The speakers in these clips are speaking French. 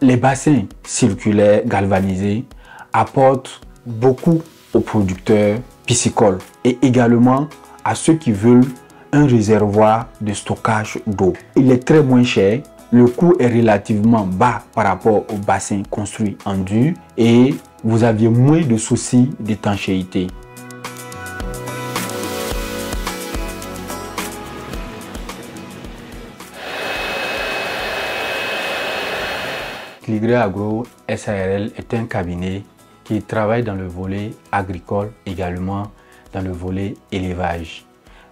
Les bassins circulaires galvanisés apportent beaucoup aux producteurs piscicoles et également à ceux qui veulent un réservoir de stockage d'eau. Il est très moins cher, le coût est relativement bas par rapport aux bassins construits en dur et vous aviez moins de soucis d'étanchéité. Tiligre Agro SARL est un cabinet qui travaille dans le volet agricole, également dans le volet élevage.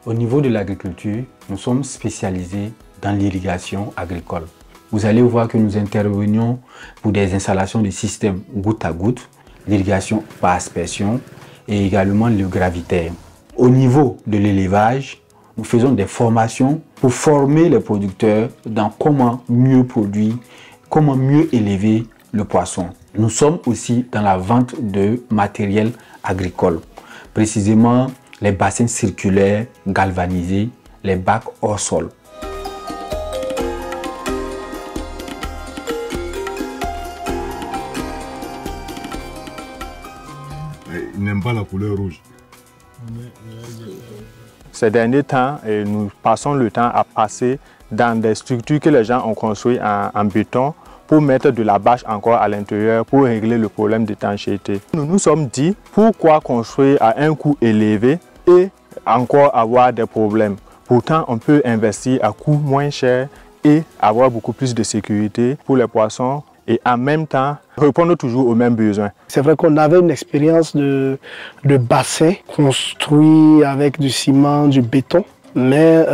Au niveau de l'agriculture, nous sommes spécialisés dans l'irrigation agricole. Vous allez voir que nous intervenions pour des installations de systèmes goutte à goutte, l'irrigation par aspersion et également le gravitaire. Au niveau de l'élevage, nous faisons des formations pour former les producteurs dans comment mieux produire, comment mieux élever le poisson. Nous sommes aussi dans la vente de matériel agricole, précisément les bassins circulaires galvanisés, les bacs hors sol. Ils n'aiment pas la couleur rouge. Ces derniers temps, nous passons le temps à passer dans des structures que les gens ont construites en béton pour mettre de la bâche encore à l'intérieur pour régler le problème d'étanchéité. Nous nous sommes dit pourquoi construire à un coût élevé et encore avoir des problèmes. Pourtant, on peut investir à coût moins cher et avoir beaucoup plus de sécurité pour les poissons et en même temps répondre toujours aux mêmes besoins. C'est vrai qu'on avait une expérience de bassin construit avec du ciment, du béton, mais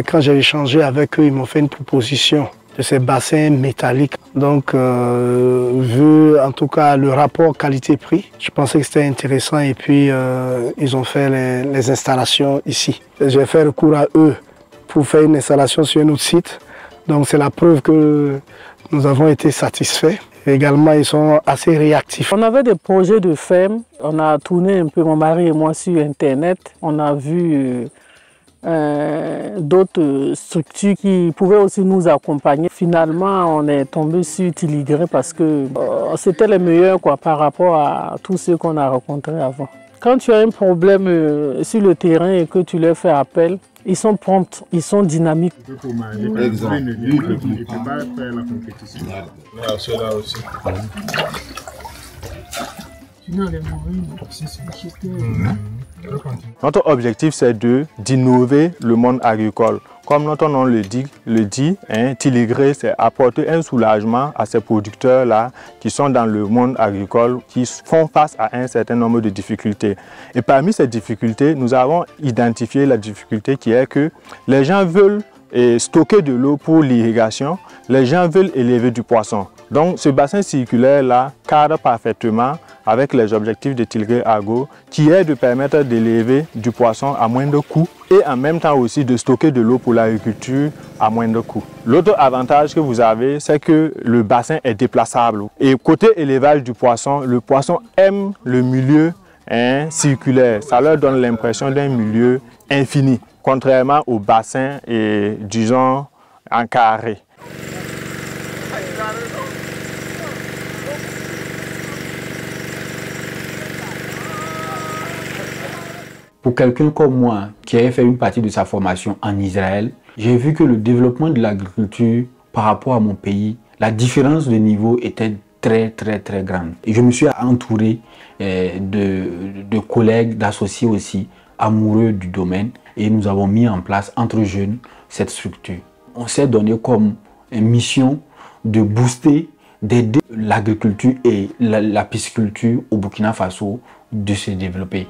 quand j'ai échangé avec eux, ils m'ont fait une proposition de ces bassins métalliques. Donc, vu en tout cas le rapport qualité-prix, je pensais que c'était intéressant et puis ils ont fait les installations ici. J'ai fait recours à eux pour faire une installation sur un autre site. Donc, c'est la preuve que nous avons été satisfaits. Et également, ils sont assez réactifs. On avait des projets de ferme. On a tourné un peu, mon mari et moi, sur Internet. On a vu d'autres structures qui pouvaient aussi nous accompagner. Finalement, on est tombé sur Tiligre parce que c'était les meilleurs par rapport à tous ceux qu'on a rencontrés avant. Quand tu as un problème sur le terrain et que tu leur fais appel, ils sont prompts, ils sont dynamiques. Notre objectif, c'est d'innover le monde agricole. Comme notre nom le dit, Tiligre, c'est apporter un soulagement à ces producteurs-là qui sont dans le monde agricole, qui font face à un certain nombre de difficultés. Et parmi ces difficultés, nous avons identifié la difficulté qui est que les gens veulent stocker de l'eau pour l'irrigation, les gens veulent élever du poisson. Donc ce bassin circulaire-là cadre parfaitement avec les objectifs de Tiligre Agro qui est de permettre d'élever du poisson à moindre coût et en même temps aussi de stocker de l'eau pour l'agriculture à moindre coût. L'autre avantage que vous avez, c'est que le bassin est déplaçable. Et côté élevage du poisson, le poisson aime le milieu circulaire. Ça leur donne l'impression d'un milieu infini, contrairement au bassin, disons, en carré. Pour quelqu'un comme moi qui a fait une partie de sa formation en Israël, j'ai vu que le développement de l'agriculture par rapport à mon pays, la différence de niveau était très grande. Et je me suis entouré de collègues, d'associés aussi, amoureux du domaine et nous avons mis en place entre jeunes cette structure. On s'est donné comme mission de booster, d'aider l'agriculture et la pisciculture au Burkina Faso de se développer.